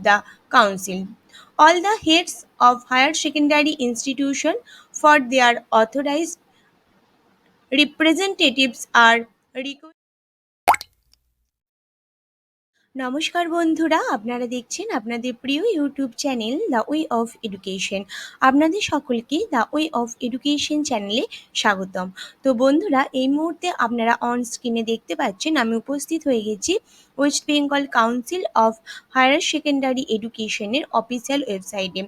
the council. All the heads of higher secondary institution for their authorized representatives are requested. নমস্কার বন্ধুরা, আপনারা দেখছেন আপনাদের প্রিয় YouTube channel the way of education. আপনাদের সকলকে দ্য ওয়ে অফ এডুকেশন চ্যানেলে স্বাগতম। তো বন্ধুরা, এই মুহূর্তে আপনারা অন স্ক্রিনে দেখতে পাচ্ছেন আমি উপস্থিত হয়ে গেছি West Bengal Council of Higher Secondary এডুকেশনের অফিসিয়াল ওয়েবসাইটে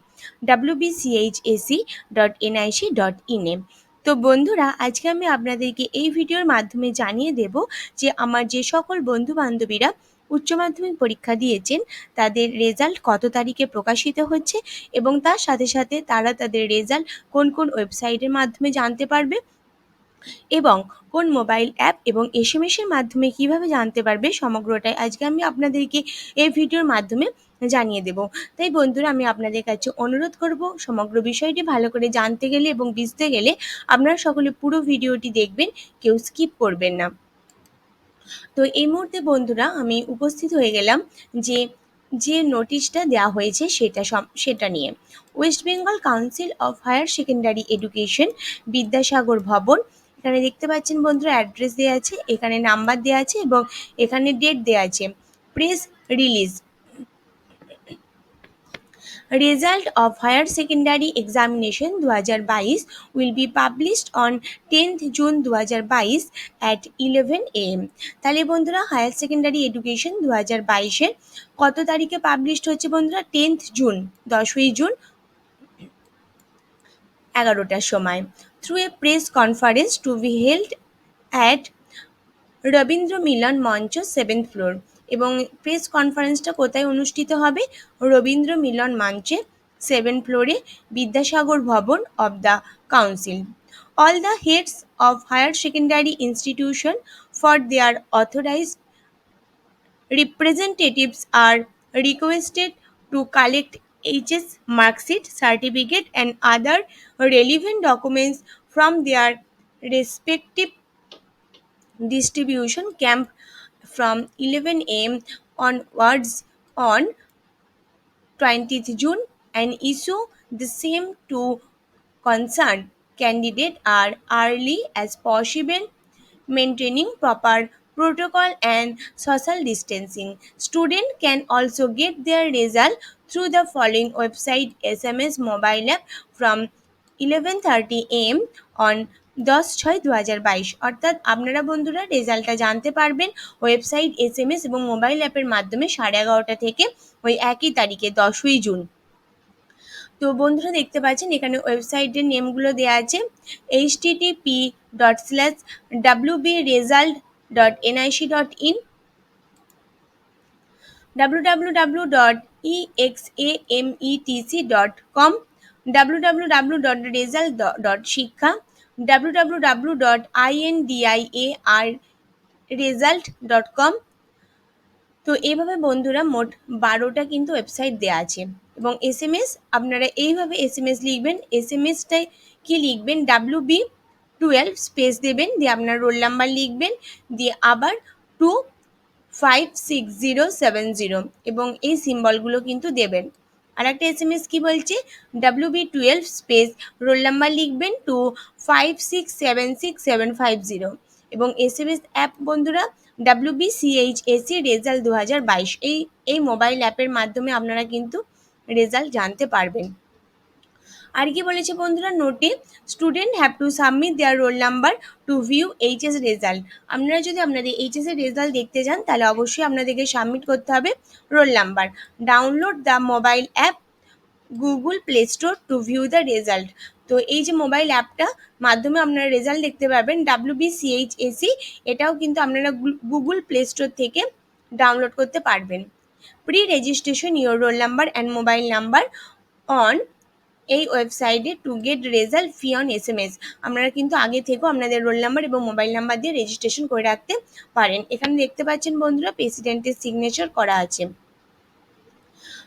wbchse.nic.in এ। তো বন্ধুরা, আজকে আমি আপনাদেরকে এই ভিডিওর মাধ্যমে জানিয়ে দেব যে আমার যে সকল বন্ধু বান্ধবীরা উচ্চ মাধ্যমিক পরীক্ষা দিয়েছেন তাদের রেজাল্ট কত তারিখে প্রকাশিত হচ্ছে এবং তার সাথে সাথে তারা তাদের রেজাল্ট কোন কোন ওয়েবসাইটের মাধ্যমে জানতে পারবে এবং কোন মোবাইল অ্যাপ এবং এসএমএস-এর মাধ্যমে কিভাবে জানতে পারবে, সমগ্রটাই আজকে আমি আপনাদেরকে এই ভিডিওর মাধ্যমে জানিয়ে দেব। তাই বন্ধুরা, আমি আপনাদের কাছে অনুরোধ করব সমগ্র বিষয়টি ভালো করে জানতে গেলে এবং বুঝতে গেলে আপনারা সকলে পুরো ভিডিওটি দেখবেন, কেউ স্কিপ করবেন না। তো এই মুহূর্তে বন্ধুরা আমি উপস্থিত হয়ে গেলাম যে নোটিশটা দেওয়া হয়েছে সেটা নিয়ে। West Bengal Council of Higher Secondary Education, Vidyasagar Bhavan. এখানে দেখতে পাচ্ছেন বন্ধুরা অ্যাড্রেস দেওয়া আছে, এখানে নাম্বার দেওয়া আছে এবং এখানে ডেট দেওয়া আছে। Press release: Result of Higher Secondary Examination 2022 will be published on 10th June 2022 at 11 AM। তাহলে বন্ধুরা, হায়ার সেকেন্ডারি এডুকেশন 2022-এর কত তারিখে পাবলিশড হচ্ছে বন্ধুরা? 10th জুন, 10ই জুন 11টার সময়। Through a press conference to be held at Rabindra Milan Mancha 7th floor. এবং press কনফারেন্সটা কোথায় অনুষ্ঠিত হবে? রবীন্দ্র মিলন মঞ্চে 7th ফ্লোরে, বিদ্যাসাগর ভবন of the council. All the heads of higher secondary institution for their authorized representatives are requested to collect HS marksheet, certificate and other relevant documents from their respective distribution camp from 11 AM onwards on 20th June and issue the same to concerned candidate are early as possible, maintaining proper protocol and social distancing. Student can also get their result through the following website, SMS, mobile app from 11:30 AM on 10/6/2022। অর্থাৎ আপনারা বন্ধুরা রেজাল্টটা জানতে পারবেন website, SMS এবং mobile অ্যাপের মাধ্যমে 11:30 থেকে ওই একই তারিখে 10ই জুন। তো বন্ধুরা দেখতে পাচ্ছেন এখানে ওয়েবসাইটের নেমগুলো দেওয়া আছে: http://wbresult.nic.in, www.𝐓𝐡𝐞 www.result.শিক্ষা, www.india.result.com। তো এইভাবে বন্ধুরা মোট 12টা কিন্তু ওয়েবসাইট দেওয়া আছে। এবং SMS আপনারা এইভাবে SMS লিখবেন। SMSটায় কি লিখবেন? WB12 স্পেস দেবেন, দিয়ে আপনার রোল নাম্বার লিখবেন, দিয়ে আবার 256070 এবং এই সিম্বলগুলো কিন্তু দেবেন। আর একটা SMS কি বলছে? WB12 স্পেস রোল নাম্বার লিখবেন 25676750 এবং SMS অ্যাপ বন্ধুরা WBCHSE রেজাল্ট 2022 এই মোবাইল অ্যাপের মাধ্যমে আপনারা কিন্তু রেজাল্ট জানতে পারবেন। আর কি বলেছে বন্ধুরা নোটে? Student have to submit their roll number two view HS result. আপনারা যদি আপনাদের HS এর রেজাল্ট দেখতে চান তাহলে অবশ্যই আপনাদেরকে সাবমিট করতে হবে roll number. Download the mobile app Google play store two view the result. তো এই যে মোবাইল অ্যাপটা মাধ্যমে আপনারা রেজাল্ট দেখতে পারবেন WBCHSE, এটাও কিন্তু আপনারা গুগল প্লে স্টোর থেকে ডাউনলোড করতে পারবেন। Pre registration your roll number and mobile number on এই ওয়েবসাইটে to get result fee on SMS। আপনারা কিন্তু আগে থেকেও আপনাদের রোল নাম্বার এবং মোবাইল নাম্বার দিয়ে রেজিস্ট্রেশন করে রাখতে পারেন। এখানে দেখতে পাচ্ছেন বন্ধুরা প্রেসিডেন্টের সিগনেচার করা আছে।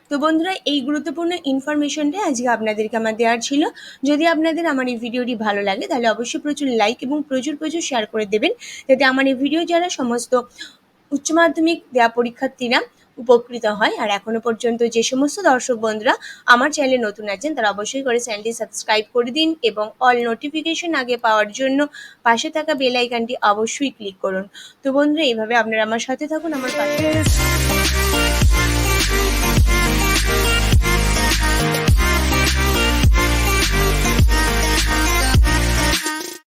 তো বন্ধুরা এই গুরুত্বপূর্ণ ইনফরমেশনটা আজকে আপনাদেরকে আমার দেওয়ার ছিল। যদি আপনাদের আমার এই ভিডিওটি ভালো লাগে তাহলে অবশ্যই প্রচুর লাইক এবং প্রচুর শেয়ার করে দেবেন, যাতে আমার এই ভিডিও যারা সমস্ত উচ্চ মাধ্যমিক দেওয়া পরীক্ষার্থীরা উপকৃত হয়। আর এখনো পর্যন্ত যে সমস্ত দর্শক বন্ধুরা আমার চ্যানেলে নতুন আছেন তারা অবশ্যই করে চ্যানেলটি সাবস্ক্রাইব করে দিন এবং অল নোটিফিকেশন আগে পাওয়ার জন্য পাশে থাকা বেল আইকনটি অবশ্যই ক্লিক করুন। তো বন্ধুরা এইভাবে আপনারা আমার সাথে থাকুন, আমার পাশে থাকুন।